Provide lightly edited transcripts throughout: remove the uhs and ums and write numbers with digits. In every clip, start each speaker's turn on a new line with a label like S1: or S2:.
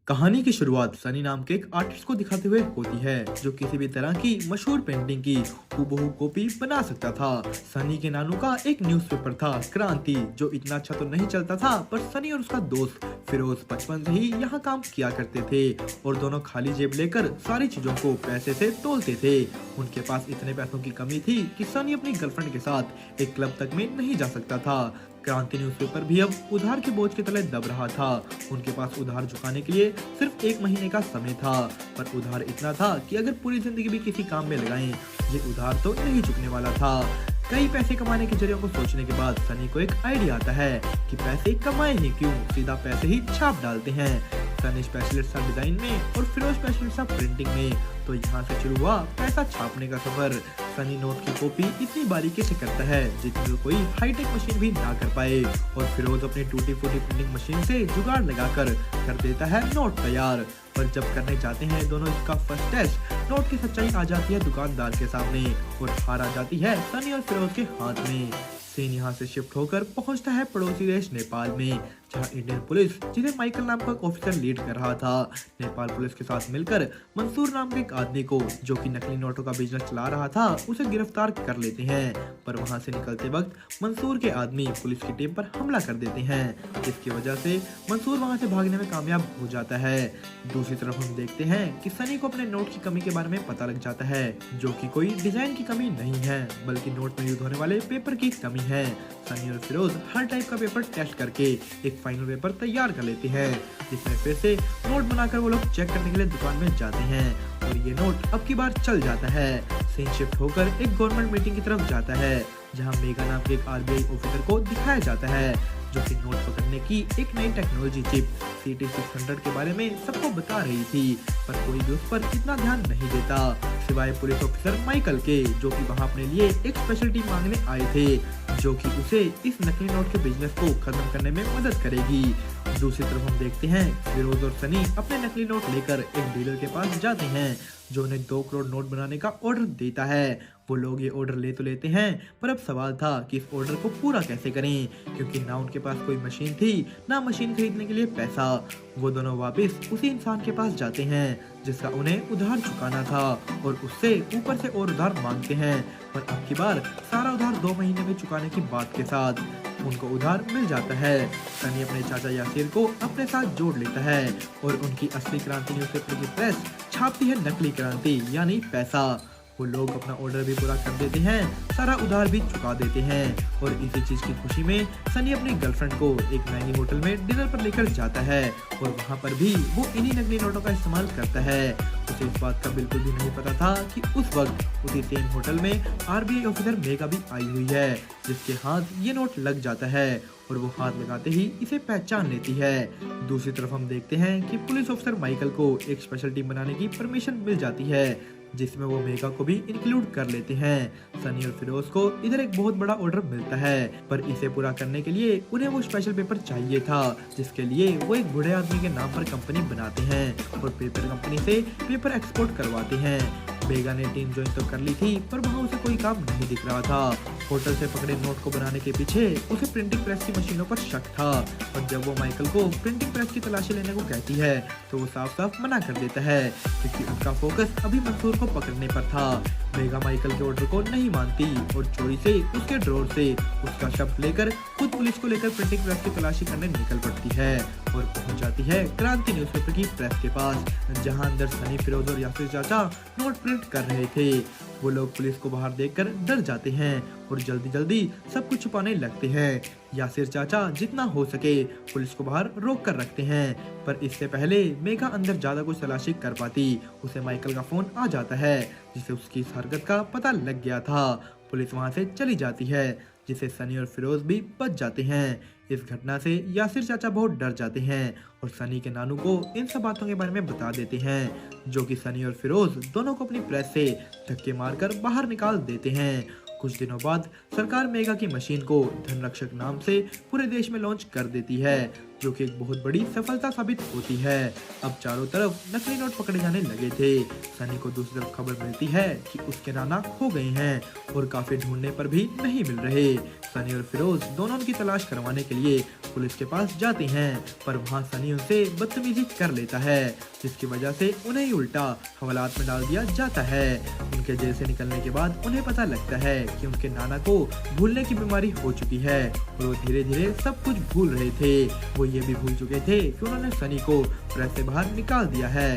S1: कहानी की शुरुआत सनी नाम के एक आर्टिस्ट को दिखाते हुए होती है जो किसी भी तरह की मशहूर पेंटिंग की हूबहू कॉपी बना सकता था। सनी के नानू का एक न्यूज़पेपर था क्रांति, जो इतना अच्छा तो नहीं चलता था, पर सनी और उसका दोस्त फिरोज बचपन से ही यहाँ काम किया करते थे और दोनों खाली जेब लेकर सारी चीजों को पैसे से तोलते थे। उनके पास इतने पैसों की कमी थी कि सनी अपनी गर्लफ्रेंड के साथ एक क्लब तक में नहीं जा सकता था। क्रांति न्यूज़पेपर भी अब उधार के बोझ के तले दब रहा था। उनके पास उधार चुकाने के लिए सिर्फ 1 महीने का समय था, पर उधार इतना था कि अगर पूरी जिंदगी भी किसी काम में लगाएं, ये उधार तो नहीं चुकने वाला था। कई पैसे कमाने के जरियों को सोचने के बाद सनी को एक आइडिया आता है कि पैसे कमाए ही क्यों, सीधा पैसे ही छाप डालते हैं। सनी स्पेशलिस्ट था डिजाइन में और फिरोज स्पेशलिस्ट था प्रिंटिंग में, तो यहाँ से शुरू हुआ पैसा छापने का सफर। सनी नोट की कॉपी इतनी बारीकी से करता है जितनी कोई हाईटेक मशीन भी ना कर पाए, और फिरोज अपनी टूटी फूटी प्रिंटिंग मशीन से जुगाड़ लगाकर कर देता है नोट तैयार। पर जब करने जाते हैं दोनों इसका फर्स्ट टेस्ट, नोट की सच्चाई आ जाती है दुकानदार के सामने और हार आ जाती है सनी और फिरोज के हाथ में। सीन यहाँ से शिफ्ट होकर पहुंचता है पड़ोसी देश नेपाल में, जहां इंडियन पुलिस, जिन्हें माइकल नाम का एक ऑफिसर लीड कर रहा था, नेपाल पुलिस के साथ मिलकर मंसूर नाम के एक आदमी को, जो कि नकली नोटों का बिजनेस चला रहा था, उसे गिरफ्तार कर लेते हैं। पर वहां से निकलते वक्त मंसूर के आदमी पुलिस की टीम पर हमला कर देते हैं, जिसकी वजह से मंसूर वहां से भागने में कामयाब हो जाता है। दूसरी तरफ हम देखते हैं कि सनी को अपने नोट की कमी के बारे में पता लग जाता है, जो कि कोई डिजाइन की कमी नहीं है, बल्कि नोट में यूज होने वाले पेपर की कमी है। सनी और फिरोज हर टाइप का पेपर टेस्ट करके एक फाइनल पेपर तैयार कर लेते हैं, जिसमें फिर से नोट बनाकर वो लोग चेक करने के लिए दुकान में जाते हैं और ये नोट अब की बार चल जाता है। सीन शिफ्ट होकर एक गवर्नमेंट मीटिंग की तरफ जाता है, जहां मेगा नाम के एक आरबीआई ऑफिसर को दिखाया जाता है, जो कि नोट पकड़ने की एक नई टेक्नोलॉजी चिप CT600 के बारे में सबको बता रही थी, पर कोई भी उस पर इतना ध्यान नहीं देता, सिवाय पुलिस ऑफिसर माइकल के, जो कि वहां अपने लिए एक स्पेशल टीम मांगने आए थे, जो कि उसे इस नकली नोट के बिजनेस को खत्म करने में मदद करेगी। दूसरी तरफ हम देखते हैं फिरोज और सनी अपने नकली नोट लेकर एक डीलर के पास जाते हैं, जो उन्हें 2 करोड़ नोट बनाने का ऑर्डर देता है। वो लोग ये ऑर्डर ले तो लेते हैं, पर अब सवाल था कि इस ऑर्डर को पूरा कैसे करें, क्योंकि ना उनके पास कोई मशीन थी, ना मशीन खरीदने के लिए पैसा। वो दोनों वापस उसी इंसान के पास जाते हैं जिसका उन्हें उधार चुकाना था, और उससे ऊपर से और उधार मांगते हैं, पर अब की बार सारा उधार 2 महीने में चुकाने की बात के साथ उनको उधार मिल जाता है। सनी अपने चाचा यासिर को अपने साथ जोड़ लेता है और उनकी असली क्रांति न्यूज़पेपर की प्रेस छापती है नकली क्रांति यानी पैसा। वो लोग अपना ऑर्डर भी पूरा कर देते हैं, सारा उधार भी चुका देते हैं, और इसी चीज की खुशी में सनी अपनी गर्लफ्रेंड को एक महंगी होटल में डिनर पर लेकर जाता है, और वहाँ पर भी वो इन्हीं नकली नोटों का इस्तेमाल करता है। उसे इस बात का बिल्कुल भी नहीं पता था कि उस वक्त उसी सेम होटल में आरबीआई ऑफिसर मेगा भी आई हुई है, जिसके हाथ ये नोट लग जाता है और वो हाथ लगाते ही इसे पहचान लेती है। दूसरी तरफ हम देखते हैं कि पुलिस ऑफिसर माइकल को एक स्पेशल टीम बनाने की परमिशन मिल जाती है, जिसमें वो मेगा को भी इंक्लूड कर लेते हैं। सनी और फिरोज को इधर एक बहुत बड़ा ऑर्डर मिलता है, पर इसे पूरा करने के लिए उन्हें वो स्पेशल पेपर चाहिए था, जिसके लिए वो एक बूढ़े आदमी के नाम पर कंपनी बनाते हैं और पेपर कंपनी से पेपर एक्सपोर्ट करवाते हैं। मेगा ने टीम ज्वाइन तो कर ली थी, पर वहाँ उसे कोई काम नहीं दिख रहा था। होटल से पकड़े नोट को बनाने के पीछे उसे प्रिंटिंग प्रेस की मशीनों पर शक था, और जब वो माइकल को प्रिंटिंग प्रेस की तलाशी लेने को कहती है, तो वो साफ साफ मना कर देता है, क्योंकि उसका फोकस अभी मंसूर को पकड़ने पर था। मेगा माइकल के ऑर्डर को नहीं मानती और चोरी से उसके ड्रॉर से उसका शब्द लेकर खुद पुलिस को लेकर प्रिंटिंग प्रेस की तलाशी करने निकल पड़ती है और पहुंच जाती है क्रांति न्यूज़पेपर की प्रेस के पास, जहां अंदर सनी, फिरोज और यासिर चाचा नोट प्रिंट कर रहे थे। वो लोग पुलिस को बाहर देखकर डर जाते हैं और जल्दी जल्दी सब कुछ छुपाने लगते हैं। यासिर चाचा जितना हो सके पुलिस को बाहर रोक कर रखते हैं, पर इससे पहले मेगा अंदर ज्यादा कुछ तलाशी कर पाती, उसे माइकल का फोन आ जाता है, जिसे उसकी इस हरकत का पता लग गया था। पुलिस वहां से चली जाती है, जिसे सनी और फिरोज भी बच जाते हैं। इस घटना से यासिर चाचा बहुत डर जाते हैं और सनी के नानू को इन सब बातों के बारे में बता देते हैं, जो कि सनी और फिरोज दोनों को अपनी प्रेस से धक्के मारकर बाहर निकाल देते हैं। कुछ दिनों बाद सरकार मेगा की मशीन को धनरक्षक नाम से पूरे देश में लॉन्च कर देती है, जो कि एक बहुत बड़ी सफलता साबित होती है। अब चारों तरफ नकली नोट पकड़े जाने लगे थे। सनी को दूसरी तरफ खबर मिलती है कि उसके नाना खो गए हैं और काफी ढूंढने पर भी नहीं मिल रहे। सनी और फिरोज दोनों उनकी तलाश करवाने के लिए पुलिस के पास जाते हैं, पर वहाँ सनी उनसे बदतमीजी कर लेता है, जिसकी वजह से उन्हें ही उल्टा हवालात में डाल दिया जाता है। उनके जेल से निकलने के बाद उन्हें पता लगता है कि उनके नाना को भूलने की बीमारी हो चुकी है और वो धीरे धीरे सब कुछ भूल रहे थे। वो ये भी भूल चुके थे कि उन्होंने सनी को प्रेस से बाहर निकाल दिया है।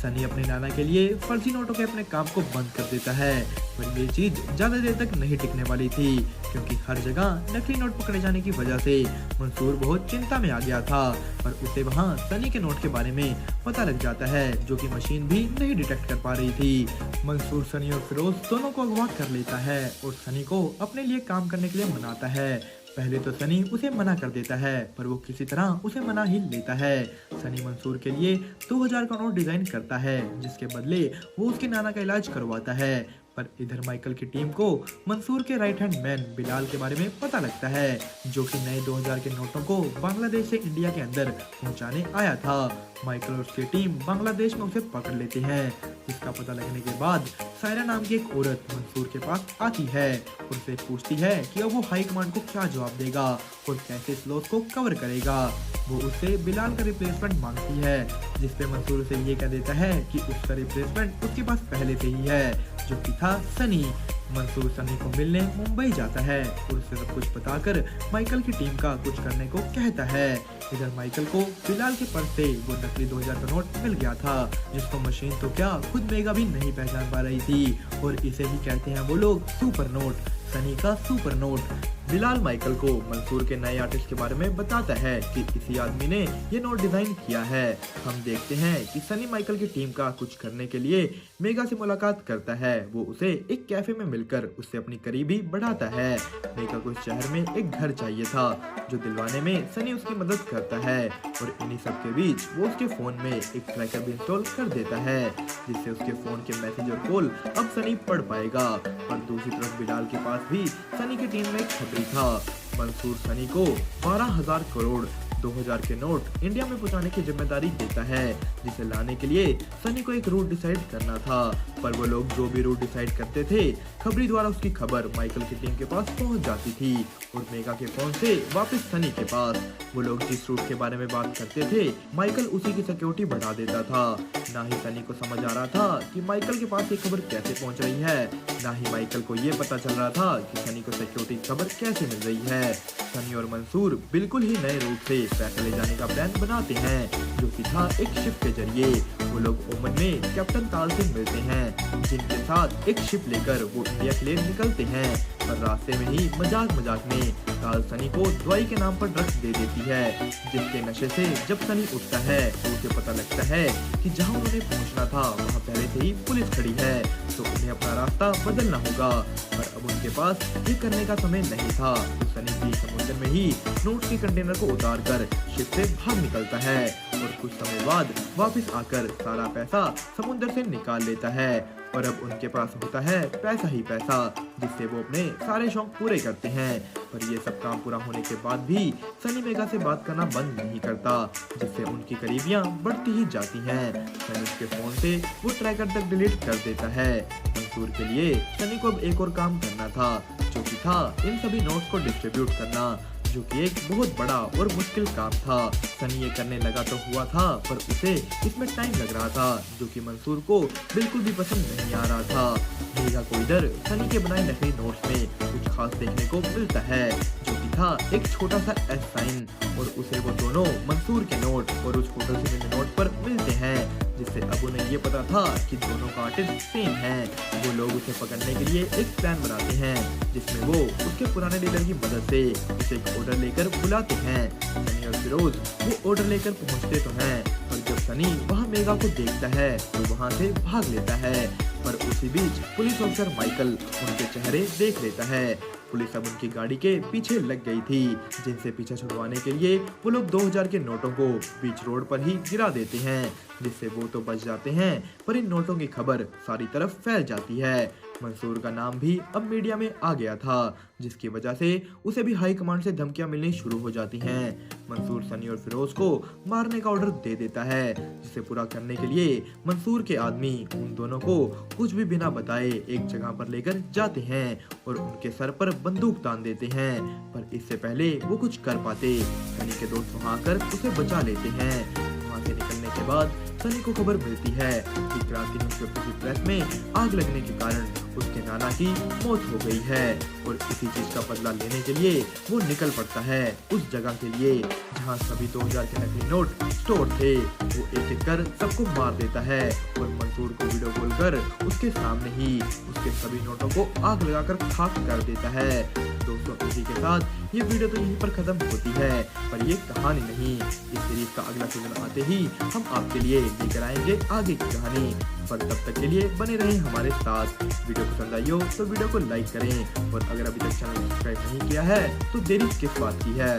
S1: सनी अपने नाना के लिए फर्जी नोटों के अपने काम को बंद कर देता है, पर ये चीज ज्यादा देर तक नहीं टिकने वाली थी, क्योंकि हर जगह नकली नोट पकड़े जाने की वजह से मंसूर बहुत चिंता में आ गया था। पर उसे वहाँ सनी के नोट के बारे में पता लग जाता है, जो कि मशीन भी नहीं डिटेक्ट कर पा रही थी। मंसूर सनी और फिरोज दोनों को अगवा कर लेता है और सनी को अपने लिए काम करने के लिए मनाता है। पहले तो सनी उसे मना कर देता है, पर वो किसी तरह उसे मना ही लेता है। सनी मंसूर के लिए 2000 का नोट डिजाइन करता है, जिसके बदले वो उसके नाना का इलाज करवाता है। पर इधर माइकल की टीम को मंसूर के राइट हैंड मैन बिलाल के बारे में पता लगता है, जो कि नए 2000 के नोटों को बांग्लादेश से इंडिया के अंदर पहुंचाने आया था। माइकल और उसकी टीम बांग्लादेश में उसे पकड़ लेते हैं, जिसका पता लगने के बाद सायरा नाम की एक औरत मंसूर के पास आती है और उससे पूछती है कि अब वो हाई कमांड को क्या जवाब देगा और कैसे इस लॉस को कवर करेगा। वो उससे बिलाल का रिप्लेसमेंट मांगती है, जिसपे मंसूर उसे ये कह देता है कि उसका रिप्लेसमेंट उसके पास पहले से ही है, जो कि था सनी। मंसूर सनी को मिलने मुंबई जाता है और उसे सब कुछ बताकर माइकल की टीम का कुछ करने को कहता है। इधर माइकल को बिलाल के पर्स से वो नकली 2000 का नोट मिल गया था, जिसको मशीन तो क्या खुद मेगा भी नहीं पहचान पा रही थी, और इसे ही कहते हैं वो लोग सुपर नोट, सनी का सुपर नोट। बिलाल माइकल को मंसूर के नए आर्टिस्ट के बारे में बताता है कि इसी आदमी ने ये नोट डिजाइन किया है। हम देखते हैं कि सनी माइकल की टीम का कुछ करने के लिए मेगा से मुलाकात करता है। वो उसे एक कैफे में मिलकर उससे अपनी करीबी बढ़ाता है। मेगा को इस शहर में एक घर चाहिए था, जो दिलवाने में सनी उसकी मदद करता है, और इन्हीं सब के बीच वो उसके फोन में एक ट्रैकर भी इंस्टॉल कर देता है, जिससे उसके फोन के मैसेज और कॉल अब सनी पढ़ पाएगा। और दूसरी तरफ बिलाल के पास भी सनी की टीम में एक खबरी था। मंसूर सनी को 12,000 करोड़ 2000 के नोट इंडिया में पहुंचाने की जिम्मेदारी देता है, जिसे लाने के लिए सनी को एक रूट डिसाइड करना था। पर वो लोग जो भी रूट डिसाइड करते थे, खबरी द्वारा उसकी खबर माइकल की टीम के पास पहुंच जाती थी और मेगा के फोन से वापस सनी के पास। वो लोग जिस रूट के बारे में बात करते थे, माइकल उसी की सिक्योरिटी बढ़ा देता था। ना ही सनी को समझ आ रहा था कि माइकल के पास ये खबर कैसे पहुंच रही है, ना ही माइकल को ये पता चल रहा था कि सनी को सिक्योरिटी की खबर कैसे मिल रही है। सनी और मंसूर बिल्कुल ही नए रूट से पैसे ले जाने का प्लान बनाते हैं, जो कि था एक शिप के जरिए। वो लोग ओमन में कैप्टन ताल से मिलते हैं, जिनके साथ एक शिप लेकर वो इंडिया के लिए निकलते हैं। पर रास्ते में ही मजाक मजाक में ताल सनी को दवाई के नाम पर ड्रग्स दे देती है, जिसके नशे से जब सनी उठता है तो उसे पता लगता है कि जहां उन्हें पहुंचना था वहां पहले से ही पुलिस खड़ी है, तो उन्हें अपना रास्ता बदलना होगा। पर अब उनके पास ये करने का समय नहीं था, तो सनी भी समुद्र में ही नोट के कंटेनर को उतार कर शिप से भाग निकलता है और कुछ समय बाद वापस आकर सारा पैसा समुद्र से निकाल लेता है। और अब उनके पास होता है पैसा ही पैसा, जिससे वो अपने सारे शौक पूरे करते हैं। पर ये सब काम पूरा होने के बाद भी सनी मेगा से बात करना बंद नहीं करता, जिससे उनकी करीबियां बढ़ती ही जाती हैं। सनी उसके फोन से वो ट्रैकर तक डिलीट कर देता है। मंसूर के लिए सनी को अब एक और काम करना था, जो कि था इन सभी नोट्स को डिस्ट्रीब्यूट करना, जो कि एक बहुत बड़ा और मुश्किल काम था। सनी ये करने लगा तो हुआ था, पर उसे इसमें टाइम लग रहा था, जो कि मंसूर को बिल्कुल भी पसंद नहीं आ रहा था। मेगा को इधर सनी के बनाए नकली नोट्स में कुछ खास देखने को मिलता है, जो कि था एक छोटा सा एस साइन, और उसे वो दोनों मंसूर के नोट और उस फोटो से मिले नोट पर मिलते हैं, जिससे अब उन्हें ये पता था कि दोनों का आर्टिस्ट सेम है। वो लोग उसे पकड़ने के लिए एक प्लान बनाते हैं, जिसमें वो उसके पुराने डीलर की मदद से उसे एक ऑर्डर लेकर बुलाते हैं। सनी और फिरोज वो ऑर्डर लेकर पहुंचते तो हैं, पर जब सनी वहां मेगा को देखता है तो वहां से भाग लेता है। पर उसी बीच पुलिस ऑफिसर माइकल उनके चेहरे देख लेता है। पुलिस अब उनकी गाड़ी के पीछे लग गई थी, जिनसे पीछा छुड़वाने के लिए वो लोग 2000 के नोटों को बीच रोड पर ही गिरा देते हैं, जिससे वो तो बच जाते हैं, पर इन नोटों की खबर सारी तरफ फैल जाती है। मंसूर का नाम भी अब मीडिया में आ गया था, जिसकी वजह से उसे भी हाई कमांड से धमकियां मिलनी शुरू हो जाती हैं। मंसूर सनी और फिरोज को मारने का ऑर्डर दे देता है, जिसे पूरा करने के लिए मंसूर के आदमी उन दोनों को कुछ भी बिना बताए एक जगह पर लेकर जाते हैं और उनके सर पर बंदूक तान देते हैं। पर इससे पहले वो कुछ कर पाते, सनी के दोस्त वहां आकर उसे बचा लेते हैं। वहां से निकलने के बाद सनी को खबर मिलती है कि क्रांति न्यूज़पेपर की प्रेस में आग लगने के कारण उसके नाना की मौत हो गई है और इसी चीज का बदला लेने के लिए वो निकल पड़ता है उस जगह के लिए जहां सभी 2000 के नकली नोट स्टोर थे। वो एक एक कर सबको मार देता है और मंसूर को वीडियो कॉल कर उसके सामने ही उसके सभी नोटों को आग लगाकर खाक कर देता है। दोस्तों, इसी के साथ ये वीडियो तो यहीं पर खत्म होती है, पर ये कहानी नहीं। इस सीरीज का अगला सीजन आते ही हम आपके लिए लेकर आएंगे आगे की कहानी। पर तब तक के लिए बने रहें हमारे साथ। वीडियो पसंद आई हो तो वीडियो को लाइक करें और अगर अभी तक चैनल सब्सक्राइब नहीं किया है तो देरी किस बात की है।